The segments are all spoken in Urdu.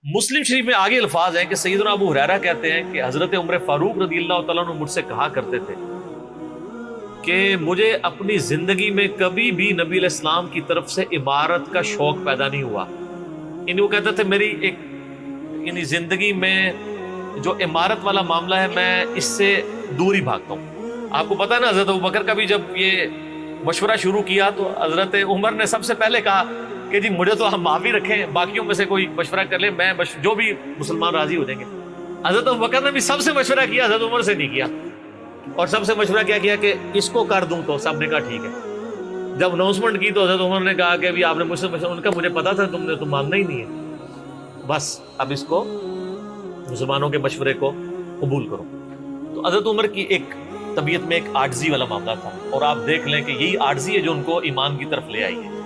مسلم شریف میں آگے الفاظ ہیں کہ سیدنا ابو ہریرہ کہتے ہیں کہ حضرت عمر فاروق رضی اللہ تعالیٰ عنہ مجھ سے کہا کرتے تھے کہ مجھے اپنی زندگی میں کبھی بھی نبی علیہ السلام کی طرف سے عمارت کا شوق پیدا نہیں ہوا. یعنی وہ کہتے تھے میری ایک یعنی زندگی میں جو عمارت والا معاملہ ہے میں اس سے دور ہی بھاگتا ہوں. آپ کو پتا ہے نا حضرت ابوبکر کا بھی جب یہ مشورہ شروع کیا تو حضرت عمر نے سب سے پہلے کہا کہ جی مجھے تو ہم معافی رکھیں, باقیوں میں سے کوئی مشورہ کر لے, میں جو بھی مسلمان راضی ہو جائیں گے. حضرت ابوبکر نے بھی سب سے مشورہ کیا, حضرت عمر سے نہیں کیا. اور سب سے مشورہ کیا کہ اس کو کر دوں, تو سب نے کہا ٹھیک ہے. جب اناؤنسمنٹ کی تو حضرت عمر نے کہا کہ ابھی آپ نے مجھ سے مشورہ, ان کا مجھے پتا تھا تم نے تو ماننا ہی نہیں ہے, بس اب اس کو مسلمانوں کے مشورے کو قبول کرو. تو حضرت عمر کی ایک طبیعت میں ایک عاجزی والا معاملہ تھا, اور آپ دیکھ لیں کہ یہی عاجزی ہے جو ان کو ایمان کی طرف لے آئی ہے.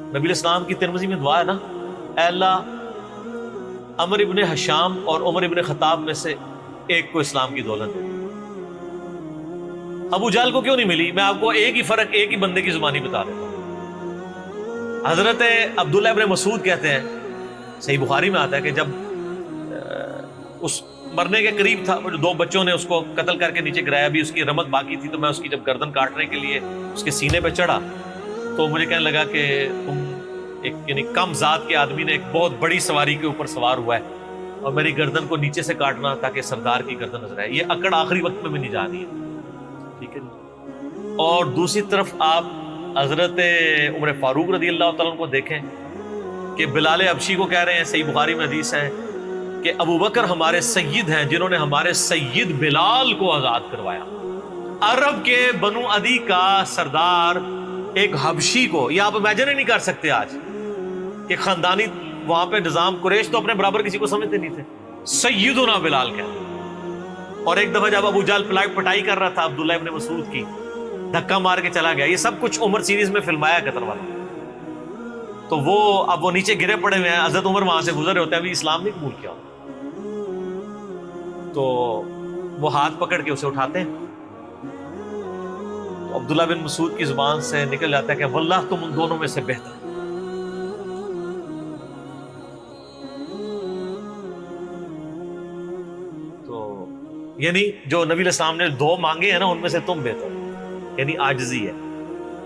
نبی علیہ السلام کی ترمذی میں دعا ہے نا, اے اللہ عمر ابن حشام اور عمر ابن خطاب میں سے ایک کو اسلام کی دولت دے. ابو جہل کو کیوں نہیں ملی؟ میں آپ کو ایک ہی فرق ایک ہی بندے کی زبانی بتا دیتا ہوں. حضرت عبداللہ ابن مسعود کہتے ہیں, صحیح بخاری میں آتا ہے کہ جب اس مرنے کے قریب تھا, جو دو بچوں نے اس کو قتل کر کے نیچے گرایا, بھی اس کی رمت باقی تھی, تو میں اس کی جب گردن کاٹنے کے لیے اس کے سینے پہ چڑھا تو مجھے کہنے لگا کہ تم ایک یعنی کم ذات کے آدمی نے ایک بہت بڑی سواری کے اوپر سوار ہوا ہے, اور میری گردن کو نیچے سے کاٹنا تاکہ سردار کی گردن نظر آئے. یہ اکڑ آخری وقت میں بھی نہیں جا رہی ہے, ٹھیک ہے. اور دوسری طرف آپ حضرت عمر فاروق رضی اللہ تعالیٰ عنہ کو دیکھیں کہ بلال حبشی کو کہہ رہے ہیں, صحیح بخاری میں حدیث ہے کہ ابو بکر ہمارے سید ہیں جنہوں نے ہمارے سید بلال کو آزاد کروایا. عرب کے بنو عدی کا سردار ایک حبشی کو, یہ آپ امیجن ہی نہیں کر سکتے آج کہ خاندانی وہاں پہ نظام, قریش تو اپنے برابر کسی کو سمجھتے نہیں تھے, سیدنا بلال کہتے. اور ایک دفعہ جب ابو جہل پٹائی کر رہا تھا عبداللہ ابن مسعود کی, دھکا مار کے چلا گیا. یہ سب کچھ عمر سیریز میں فلمایا قطر والا. تو وہ اب وہ نیچے گرے پڑے ہوئے ہیں, حضرت عمر وہاں سے گزر رہے ہوتے ہیں, ابھی اسلام نہیں قبول کیا. تو وہ ہاتھ پکڑ کے اسے اٹھاتے ہیں, تو عبداللہ بن مسعود کی زبان سے نکل جاتا ہے کہ واللہ تم ان دونوں میں سے بہتر. تو یعنی جو نبی علیہ السلام نے دو مانگے ہیں نا, ان میں سے تم بہتر, یعنی عاجزی ہے.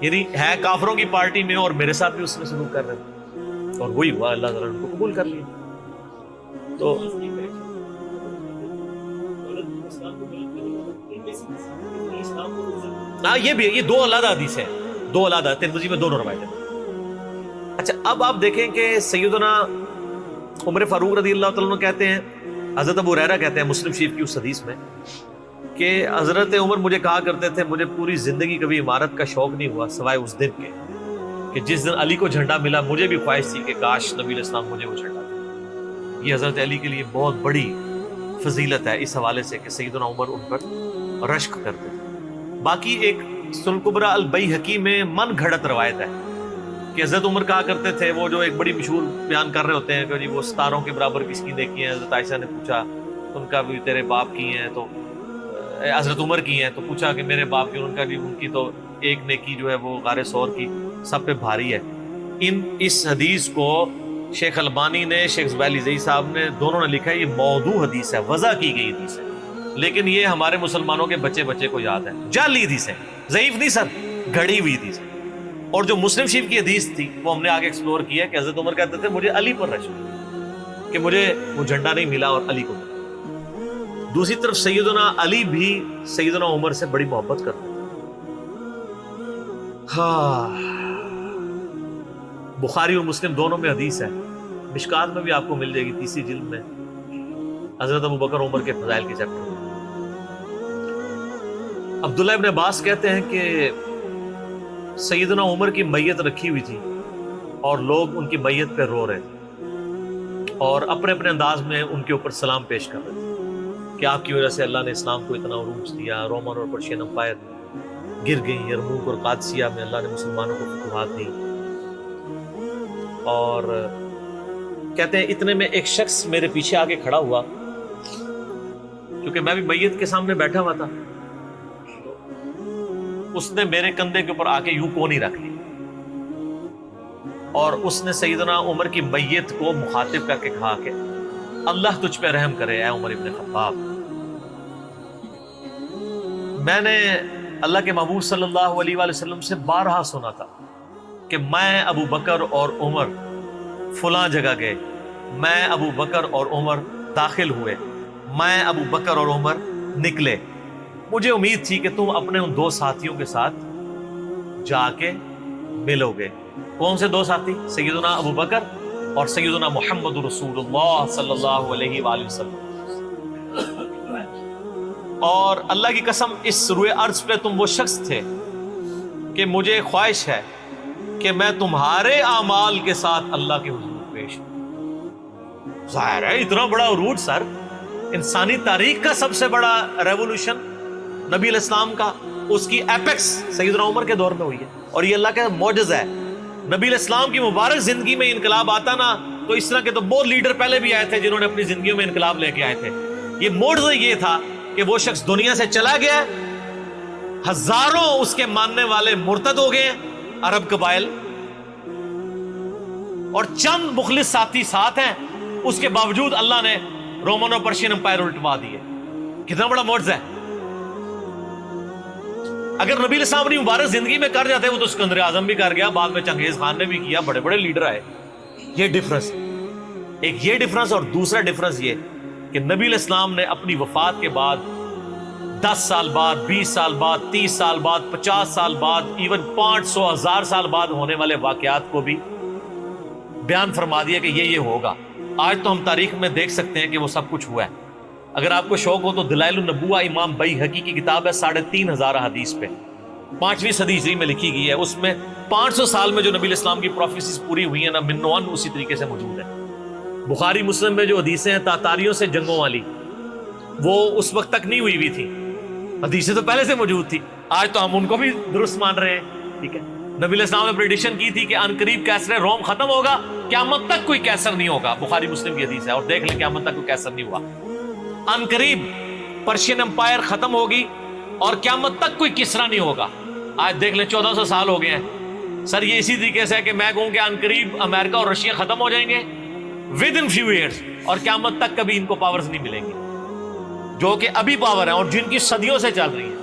یعنی ہے کافروں کی پارٹی میں اور میرے ساتھ بھی اس میں سلوک کر رہے ہیں, اور وہی ہوا, اللہ تعالیٰ نے ان کو قبول کر لیا. تو ہاں یہ بھی, یہ دو علیحدہ حدیث ہیں, دو علیحدہ, ترمذی میں دونوں روایتیں. اچھا اب آپ دیکھیں کہ سیدنا عمر فاروق رضی اللہ تعالیٰ عنہ کہتے ہیں, حضرت ابو ہریرہ کہتے ہیں مسلم شریف کی اس حدیث میں کہ حضرت عمر مجھے کہا کرتے تھے مجھے پوری زندگی کبھی عمارت کا شوق نہیں ہوا سوائے اس دن کے کہ جس دن علی کو جھنڈا ملا. مجھے بھی خواہش تھی کہ کاش نبی علیہ السلام مجھے وہ جھنڈا دے. یہ حضرت علی کے لیے بہت بڑی فضیلت ہے اس حوالے سے کہ سیدنا عمر ان پر رشک کرتے تھے. باقی ایک سنن کبریٰ البیہقی میں من گھڑت روایت ہے کہ حضرت عمر کہا کرتے تھے, وہ جو ایک بڑی مشہور بیان کر رہے ہوتے ہیں کہ جی وہ ستاروں کے برابر کس کی نیکی ہیں. حضرت عائشہ نے پوچھا ان کا بھی تیرے باپ کی ہیں, تو حضرت عمر کی ہیں, تو پوچھا کہ میرے باپ کی, ان کا بھی ان کی تو ایک نیکی جو ہے وہ غار ثور کی سب پہ بھاری ہے. اس حدیث کو شیخ البانی نے, شیخ زبیلی زئی صاحب نے, دونوں نے لکھا ہے یہ موضوع حدیث ہے, وضع کی گئی حدیث ہے, لیکن یہ ہمارے مسلمانوں کے بچے کو یاد ہے. جعلی حدیث ہے, ضعیف نہیں سر, گھڑی ہوئی حدیث ہے. اور جو مسلم شریف کی حدیث تھی وہ ہم نے آگے ایکسپلور کیا کہ حضرت عمر کہتے تھے مجھے علی پر رشک کہ مجھے وہ جھنڈا نہیں ملا اور علی کو ملا. دوسری طرف سیدنا علی بھی سیدنا عمر سے بڑی محبت کرتے ہیں. ہاں, بخاری اور مسلم دونوں میں حدیث ہے, مشکات میں بھی آپ کو مل جائے گی, تیسری جلد میں حضرت ابو بکر عمر کے فضائل کے چیپٹر میں. عبداللہ ابن عباس کہتے ہیں کہ سیدنا عمر کی میت رکھی ہوئی تھی اور لوگ ان کی میت پہ رو رہے تھے اور اپنے اپنے انداز میں ان کے اوپر سلام پیش کر رہے تھے کہ آپ کی وجہ سے اللہ نے اسلام کو اتنا عروج دیا, رومن اور پرشین امپائر گر گئی, یرموک اور قادسیہ میں اللہ نے مسلمانوں کو فتوحات دی. اور کہتے ہیں اتنے میں ایک شخص میرے پیچھے آگے کھڑا ہوا, کیونکہ میں بھی میت کے سامنے بیٹھا ہوا تھا, اس نے میرے کندھے کے اوپر آ کے یوں کونی رکھ لی. اور اس نے سیدنا عمر کی میت کو مخاطب کر کے کہا کہ اللہ تجھ پہ رحم کرے اے عمر ابن خطاب، میں نے اللہ کے محبوب صلی اللہ علیہ وآلہ وسلم سے بارہا سنا تھا کہ میں ابو بکر اور عمر فلاں جگہ گئے، میں ابو بکر اور عمر داخل ہوئے، میں ابو بکر اور عمر نکلے، مجھے امید تھی کہ تم اپنے ان دو ساتھیوں کے ساتھ جا کے ملو گے۔ کون سے دو ساتھی؟ سیدنا ابو بکر اور سیدنا محمد رسول اللہ صلی اللہ علیہ وآلہ وسلم۔ اور اللہ کی قسم اس روئے ارض پہ تم وہ شخص تھے کہ مجھے خواہش ہے کہ میں تمہارے اعمال کے ساتھ اللہ کے حضور پیش ہوں۔ ظاہر ہے اتنا بڑا عروج سر، انسانی تاریخ کا سب سے بڑا ریولوشن نبی علیہ السلام کا، اس کی ایپیکس سیدنا عمر کے دور میں ہوئی ہے، اور یہ اللہ کا معجزہ ہے۔ نبی علیہ السلام کی مبارک زندگی میں انقلاب آتا نا تو اس طرح کے تو بہت لیڈر پہلے بھی آئے تھے جنہوں نے اپنی زندگیوں میں انقلاب لے کے آئے تھے۔ یہ معجزہ یہ تھا کہ وہ شخص دنیا سے چلا گیا، ہزاروں اس کے ماننے والے مرتد ہو گئے عرب قبائل، اور چند مخلص ساتھی ساتھ ہیں، اس کے باوجود اللہ نے رومن اور پرشین امپائر الٹوا دیے۔ کتنا بڑا معجزہ ہے۔ اگر نبی علیہ السلام اپنی مبارک زندگی میں کر جاتے، وہ تو سکندر اعظم بھی کر گیا، بعد میں چنگیز خان نے بھی کیا، بڑے بڑے لیڈر آئے۔ یہ ڈفرنس، ایک یہ ڈفرنس، اور دوسرا ڈفرنس یہ کہ نبی علیہ السلام نے اپنی وفات کے بعد 10 سال بعد، 20 سال بعد، 30 سال بعد، 50 سال بعد، ایون 500 1000 سال بعد ہونے والے واقعات کو بھی بیان فرما دیا کہ یہ ہوگا۔ آج تو ہم تاریخ میں دیکھ سکتے ہیں کہ وہ سب کچھ ہوا ہے۔ اگر آپ کو شوق ہو تو دلائل النبوہ امام بیہقی کی کتاب ہے، 3500 حدیث پہ، 5ویں صدی ہجری میں لکھی گئی ہے۔ اس میں 500 سال میں جو نبی علیہ السلام کی پروفیسیز پوری ہوئی ہیں نا، منوان اسی طریقے سے موجود ہے۔ بخاری مسلم میں جو حدیثیں ہیں تاتاریوں سے جنگوں والی، وہ اس وقت تک نہیں ہوئی تھی، حدیثیں تو پہلے سے موجود تھی۔ آج تو ہم ان کو بھی درست مان رہے ہیں، ٹھیک ہے۔ نبی علیہ السلام نے پریڈکشن کی تھی کہ ان قریب کیسر روم ختم ہوگا، قیامت تک کوئی کیسر نہیں ہوگا، بخاری مسلم کی حدیث ہے، اور دیکھ لیں قیامت تک کوئی کیسر نہیں ہوا۔ ان قریب پرشین امپائر ختم ہوگی اور قیامت تک کوئی کسرا نہیں ہوگا۔ آج دیکھ لیں 1400 سال ہو گئے ہیں سر۔ یہ اسی طریقے سے ہے کہ میں کہوں کہ ان قریب امریکہ اور رشیا ختم ہو جائیں گے ود ان فیو ایئرس، اور قیامت تک کبھی ان کو پاورز نہیں ملیں گی جو کہ ابھی پاور ہیں اور جن کی صدیوں سے چل رہی ہیں،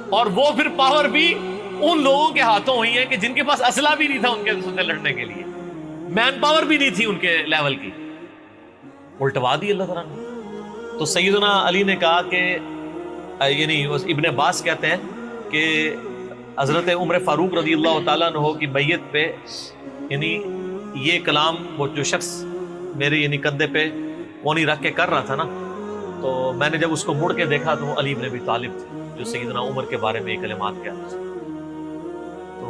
اور وہ پھر پاور بھی ان لوگوں کے ہاتھوں ہوئی ہے کہ جن کے پاس اسلحہ بھی نہیں تھا ان کے سے لڑنے کے لیے، مین پاور بھی نہیں تھی ان کے لیول کی، الٹوا دی اللہ تعالیٰ نے۔ تو سیدنا علی نے کہا کہ یعنی ابن عباس کہتے ہیں کہ حضرت عمر فاروق رضی اللہ تعالیٰ عنہ کی میت پہ یعنی یہ کلام وہ جو شخص میرے یعنی کندھے پہ کونی رکھ کے کر رہا تھا نا، تو میں نے جب اس کو مڑ کے دیکھا تو وہ علی بن ابی طالب تھے جو سیدنا عمر کے بارے میں یہ کلمات کہتے تھے۔ تو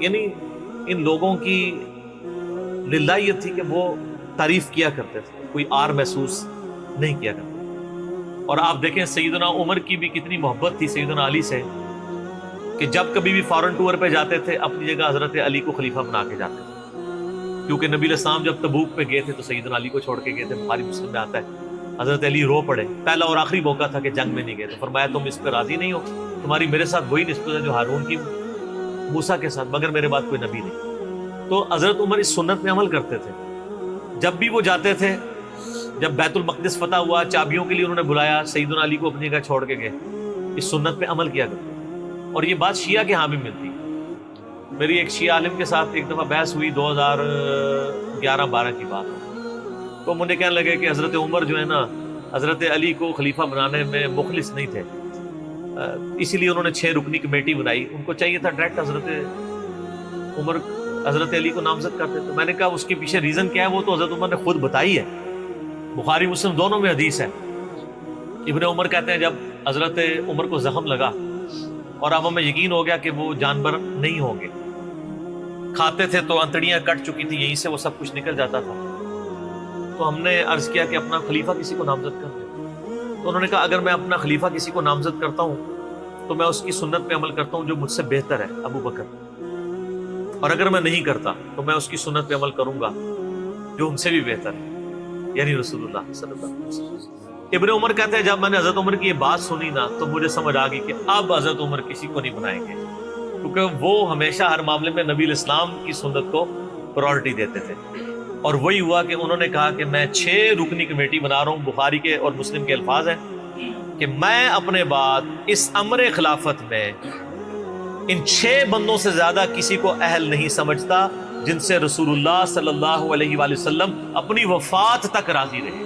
یعنی ان لوگوں کی للہیت تھی کہ وہ تعریف کیا کرتے تھے، کوئی آر محسوس نہیں کیا کرتے۔ اور آپ دیکھیں سیدنا عمر کی بھی کتنی محبت تھی سیدنا علی سے کہ جب کبھی بھی فارن ٹور پہ جاتے تھے اپنی جگہ حضرت علی کو خلیفہ بنا کے جاتے تھے، کیونکہ نبی علیہ السلام جب تبوک پہ گئے تھے تو سیدنا علی کو چھوڑ کے گئے تھے۔ بخاری مسلم میں آتا ہے حضرت علی رو پڑے، پہلا اور آخری موقع تھا کہ جنگ میں نہیں گئے، تو فرمایا تم اس پہ راضی نہیں ہو، تمہاری میرے ساتھ وہی نسبت ہے جو ہارون کی موسیٰ کے ساتھ، مگر میرے بعد کوئی نبی نہیں۔ تو حضرت عمر اس سنت میں عمل کرتے تھے، جب بھی وہ جاتے تھے، جب بیت المقدس فتح ہوا چابیوں کے لیے انہوں نے بلایا، سیدنا علی کو اپنی جگہ چھوڑ کے گئے، اس سنت پہ عمل کیا کرتے۔ اور یہ بات شیعہ کے ہاں بھی ملتی۔ میری ایک شیعہ عالم کے ساتھ ایک دفعہ بحث ہوئی 2011-12 کی بات، تو مجھے کہنے لگے کہ حضرت عمر جو ہے نا حضرت علی کو خلیفہ بنانے میں مخلص نہیں تھے، اسی لیے انہوں نے 6 رکنی کمیٹی بنائی، ان کو چاہیے تھا ڈائریکٹ حضرت عمر حضرت علی کو نامزد کرتے۔ تو میں نے کہا اس کے پیچھے ریزن کیا ہے، وہ تو حضرت عمر نے خود بتائی ہے، بخاری مسلم دونوں میں حدیث ہے۔ ابن عمر کہتے ہیں جب حضرت عمر کو زخم لگا اور اب ہمیں یقین ہو گیا کہ وہ جانور نہیں ہوں گے، کھاتے تھے تو انتڑیاں کٹ چکی تھی، یہیں سے وہ سب کچھ نکل جاتا تھا، تو ہم نے عرض کیا کہ اپنا خلیفہ کسی کو نامزد کر دیں۔ تو انہوں نے کہا اگر میں اپنا خلیفہ کسی کو نامزد کرتا ہوں تو میں اس کی سنت پہ عمل کرتا ہوں جو مجھ سے بہتر ہے، ابو بکر، اور اگر میں نہیں کرتا تو میں اس کی سنت پہ عمل کروں گا جو ان سے بھی بہتر ہے، یعنی رسول اللہ صلی اللہ علیہ وسلم۔ ابن عمر کہتے ہیں جب میں نے حضرت عمر کی یہ بات سنی نا تو مجھے سمجھ آ گئی کہ اب حضرت عمر کسی کو نہیں بنائیں گے، کیونکہ وہ ہمیشہ ہر معاملے میں نبی علیہ السلام کی سنت کو پرائورٹی دیتے تھے. اور وہی ہوا کہ انہوں نے کہا کہ میں 6 رکنی کمیٹی بنا رہا ہوں. بخاری کے اور مسلم کے الفاظ ہیں کہ میں اپنے بعد اس امر خلافت میں ان 6 بندوں سے زیادہ کسی کو اہل نہیں سمجھتا جن سے رسول اللہ صلی اللہ علیہ وآلہ وسلم اپنی وفات تک راضی رہے.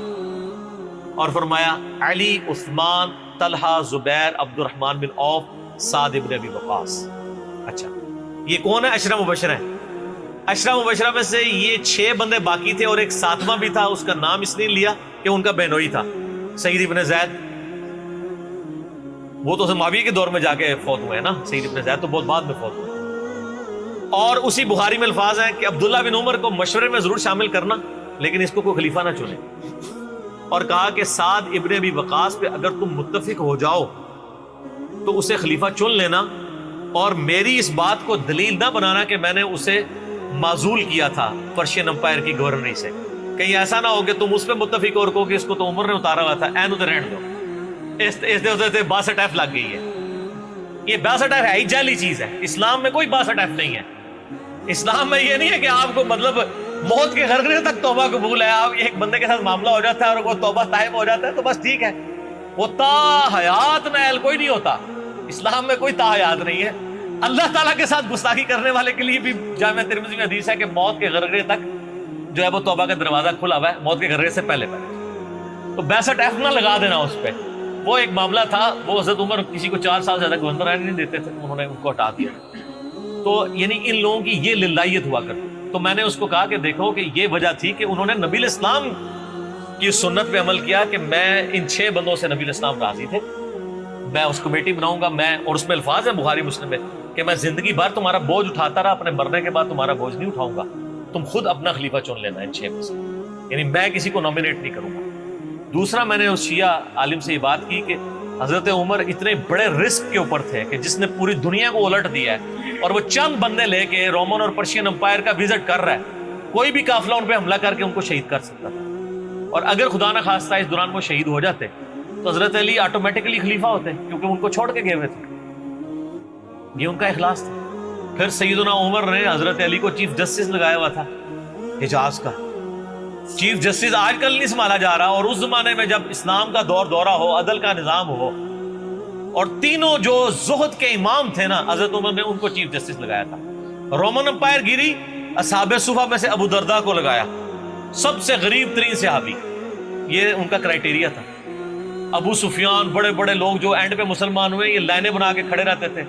اور فرمایا علی، عثمان، طلحہ، زبیر، عبد الرحمن بن عوف، سعد ابن ابی وقاص. اچھا یہ کون ہے؟ عشرہ مبشرہ ہیں. عشرہ مبشرہ میں سے یہ 6 بندے باقی تھے اور ایک 7واں بھی تھا. اس کا نام اس نے لیا کہ ان کا بہنوئی تھا، سعید ابن زید. وہ تو معاویہ کے دور میں جا کے فوت ہوئے ہیں نا. سعید ابن زید تو بہت بعد میں فوت ہوئے. اور اسی بخاری میں الفاظ ہیں کہ عبداللہ بن عمر کو مشورے میں ضرور شامل کرنا لیکن اس کو کوئی خلیفہ نہ چنے. اور کہا کہ سعد ابن ابی وقاص پہ اگر تم متفق ہو جاؤ تو اسے خلیفہ چن لینا، اور میری اس بات کو دلیل نہ بنانا کہ میں نے اسے معزول کیا تھا پرشین امپائر کی گورنری سے. کہیں ایسا نہ ہو کہ تم اس پہ متفق اور کہو کہ اس کو تو عمر نے اتارا ہوا تھا، این ادھر رہن دو. اس دے 62 لگ گئی ہے. یہ 62 ہے ہی جعلی چیز ہے. اسلام میں کوئی 62 نہیں ہے. اسلام میں یہ نہیں ہے کہ آپ کو مطلب موت کے غرغرے تک توبہ قبول ہے. آپ ایک بندے کے ساتھ معاملہ ہو جاتا ہے اور وہ توبہ طائب ہو جاتا ہے تو بس ٹھیک ہے. وہ تا حیات نائل کوئی نہیں ہوتا. اسلام میں کوئی تا حیات نہیں ہے. اللہ تعالیٰ کے ساتھ گستاخی کرنے والے کے لیے بھی جامع ترمذی میں حدیث ہے کہ موت کے غرغرے تک جو ہے وہ توبہ کا دروازہ کھلا ہوا ہے، موت کے غرغرے سے پہلے. تو 62 نہ لگا دینا اس پہ. وہ ایک معاملہ تھا، وہ حضرت عمر کسی کو 4 سال زیادہ گورنر رہنے نہیں دیتے تھے، انہوں نے ان کو ہٹا دیا. تو یعنی ان لوگوں کی یہ للہیت ہوا کرتی. تو میں نے اس کو کہا کہ دیکھو کہ یہ وجہ تھی کہ انہوں نے نبی الاسلام کی سنت پہ عمل کیا کہ میں ان 6 بندوں سے نبی الاسلام راضی تھے، میں اس کمیٹی بناؤں گا. میں اور اس میں الفاظ ہیں بخاری مسلم میں کہ میں زندگی بھر تمہارا بوجھ اٹھاتا رہا، اپنے مرنے کے بعد تمہارا بوجھ نہیں اٹھاؤں گا، تم خود اپنا خلیفہ چن لینا ان 6 میں سے. یعنی میں کسی کو نامینیٹ نہیں کروں گا. دوسرا میں نے اس شیعہ عالم سے یہ بات کی کہ حضرت عمر اتنے بڑے رسک کے اوپر تھے کہ جس نے پوری دنیا کو الٹ دیا ہے اور وہ چند بندے لے کے رومن اور پرشین امپائر کا وزٹ کر رہا ہے. کوئی بھی قافلہ ان پہ حملہ کر کے ان کو شہید کر سکتا تھا. اور اگر خدا نہ خواستہ اس دوران وہ شہید ہو جاتے تو حضرت علی آٹومیٹکلی خلیفہ ہوتے کیونکہ ان کو چھوڑ کے گئے ہوئے تھے. یہ ان کا اخلاص تھا. پھر سیدنا عمر نے حضرت علی کو چیف جسٹس لگایا ہوا تھا حجاز کا. چیف جسٹس آج کل نہیں سنبھالا جا رہا، اور اس زمانے میں جب اسلام کا دورہ ہو، عدل کا نظام ہو، اور تینوں جو زہد کے امام تھے نا، حضرت عمر نے ان کو چیف جسٹس لگایا تھا. رومن امپائر گری، اصحاب صفہ میں سے ابو درداء کو لگایا، سب سے غریب ترین صحابی. یہ ان کا کرائٹیریا تھا. ابو سفیان، بڑے بڑے لوگ جو اینڈ پہ مسلمان ہوئے، یہ لائنیں بنا کے کھڑے رہتے تھے.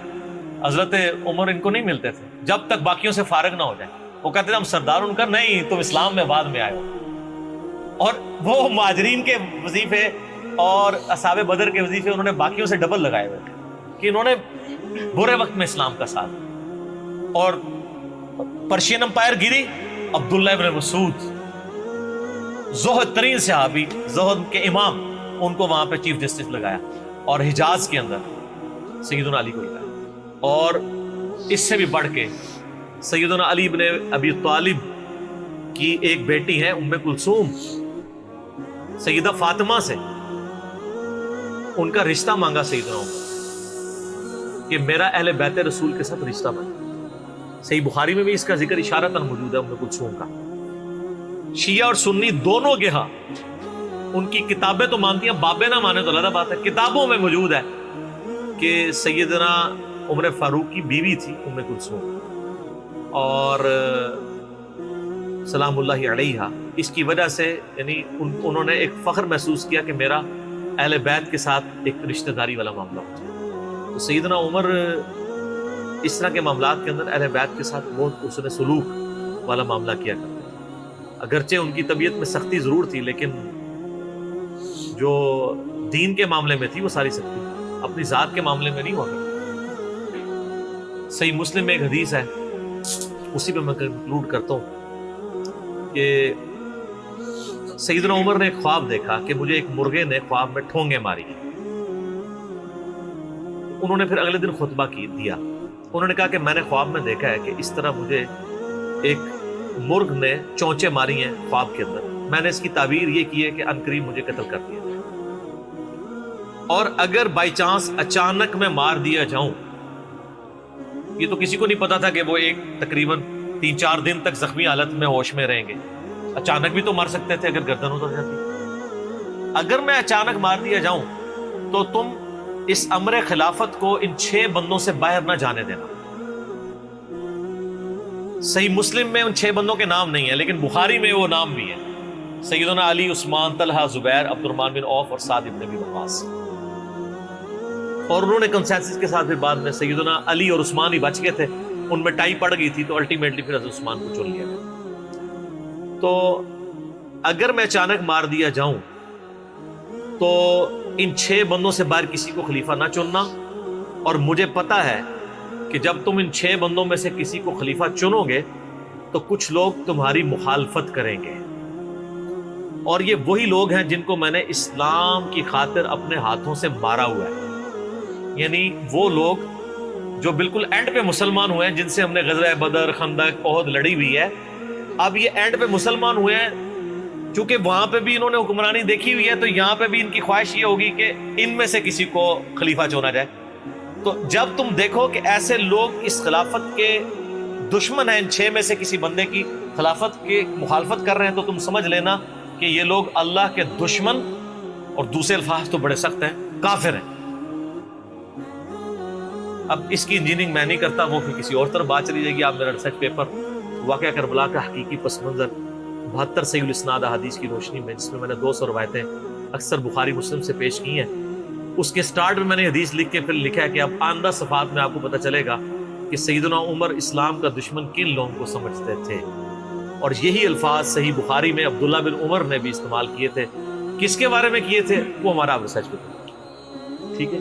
حضرت عمر ان کو نہیں ملتے تھے جب تک باقیوں سے فارغ نہ ہو جائے. وہ کہتے تھے ہم سردار، ان کا نہیں، تم اسلام میں بعد میں آئے ہو. اور وہ مہاجرین کے وظیفے اور اصحاب بدر کے وظیفے انہوں نے باقیوں سے ڈبل لگائے ہوئے تھے کہ انہوں نے برے وقت میں اسلام کا ساتھ. اور پرشین امپائر گری، عبداللہ ابن مسعود، زہد ترین صحابی، زہد کے امام، ان کو وہاں پہ چیف جسٹس لگایا. اور حجاز کے اندر سیدنا علی کو لگایا. اور اس سے بھی بڑھ کے سیدنا علی ابن ابی طالب کی ایک بیٹی ہے ام کلثوم، سیدہ فاطمہ سے ان کا رشتہ مانگا سیدنا عمر کہ میرا اہل بیت رسول کے ساتھ رشتہ بنا. صحیح بخاری میں بھی اس کا ذکر اشارتاً موجود ہے ام کلثوم کا. شیعہ اور سنی دونوں کے ہاں ان کی کتابیں تو مانتی ہیں، بابے نہ مانے تو الگ بات ہے. کتابوں میں موجود ہے کہ سیدنا عمر فاروق کی بیوی تھی ام کلثوم، اور سلام اللہ علیہا. اس کی وجہ سے یعنی انہوں نے ایک فخر محسوس کیا کہ میرا اہل بیت کے ساتھ ایک رشتہ داری والا معاملہ ہو جائے. تو سیدنا عمر اس طرح کے معاملات کے اندر اہل بیت کے ساتھ بہت حسن سلوک والا معاملہ کیا کرتے تھے. اگرچہ ان کی طبیعت میں سختی ضرور تھی لیکن جو دین کے معاملے میں تھی وہ ساری سختی اپنی ذات کے معاملے میں نہیں ہوا کرتی. صحیح مسلم میں ایک حدیث ہے، اسی پہ میں کنکلوڈ کرتا ہوں کہ سیدنا عمر نے ایک خواب دیکھا کہ مجھے ایک مرغے نے خواب میں ٹھونگے ماری. انہوں نے پھر اگلے دن خطبہ دیا. انہوں نے کہا کہ میں نے خواب میں دیکھا ہے کہ اس طرح مجھے ایک مرغ نے چونچے ماری ہیں خواب کے اندر. میں نے اس کی تعبیر یہ کی ہے کہ عنقریب مجھے قتل کر دیا، اور اگر بائی چانس اچانک میں مار دیا جاؤں، یہ تو کسی کو نہیں پتا تھا کہ وہ ایک تقریباً 3-4 دن تک زخمی حالت میں ہوش میں رہیں گے. اچانک بھی تو مر سکتے تھے اگر گردن اتر جاتی. اگر میں اچانک مار دیا جاؤں تو تم اس امر خلافت کو ان 6 بندوں سے باہر نہ جانے دینا. صحیح مسلم میں ان 6 بندوں کے نام نہیں ہیں، لیکن بخاری میں وہ نام بھی ہیں: سیدنا علی، عثمان، طلحہ، زبیر، عبد الرحمن بن عوف اور سعد بن ابی وقاص. اور انہوں نے کنسنسس کے ساتھ پھر بعد میں سیدنا علی اور عثمان ہی بچ گئے تھے، ان میں ٹائی پڑ گئی تھی تو الٹیمیٹلی پھر حضرت عثمان کو چن لیا گیا. تو اگر میں اچانک مار دیا جاؤں تو ان 6 بندوں سے باہر کسی کو خلیفہ نہ چننا. اور مجھے پتا ہے کہ جب تم ان 6 بندوں میں سے کسی کو خلیفہ چنو گے تو کچھ لوگ تمہاری مخالفت کریں گے، اور یہ وہی لوگ ہیں جن کو میں نے اسلام کی خاطر اپنے ہاتھوں سے مارا ہوا ہے. یعنی وہ لوگ جو بالکل اینڈ پہ مسلمان ہوئے ہیں، جن سے ہم نے غزوہ بدر، خندق، احد لڑی ہوئی ہے. اب یہ اینڈ پہ مسلمان ہوئے ہیں، چونکہ وہاں پہ بھی انہوں نے حکمرانی دیکھی ہوئی ہے تو یہاں پہ بھی ان کی خواہش یہ ہوگی کہ ان میں سے کسی کو خلیفہ چنا جائے. تو جب تم دیکھو کہ ایسے لوگ اس خلافت کے دشمن ہیں، ان 6 میں سے کسی بندے کی خلافت کی مخالفت کر رہے ہیں، تو تم سمجھ لینا کہ یہ لوگ اللہ کے دشمن، اور دوسرے الفاظ تو بڑے سخت ہیں، کافر ہیں. اب اس کی انجینئرنگ میں نہیں کرتا، وہ پھر کسی اور طرف بات چلی جائے گی. آپ میرا ریسرچ پیپر واقعہ کربلا کا حقیقی پس منظر 72 صحیح الاسناد احادیث کی روشنی میں، جس میں میں نے 200 روایتیں اکثر بخاری مسلم سے پیش کی ہیں، اس کے سٹارٹ میں نے حدیث لکھ کے پھر لکھا ہے کہ اب آئندہ صفحات میں آپ کو پتہ چلے گا کہ سیدنا عمر اسلام کا دشمن کن لوگوں کو سمجھتے تھے. اور یہی الفاظ صحیح بخاری میں عبداللہ بن عمر نے بھی استعمال کیے تھے. کس کے بارے میں کیے تھے وہ ہمارا اب ریسرچ پیپر. ٹھیک ہے.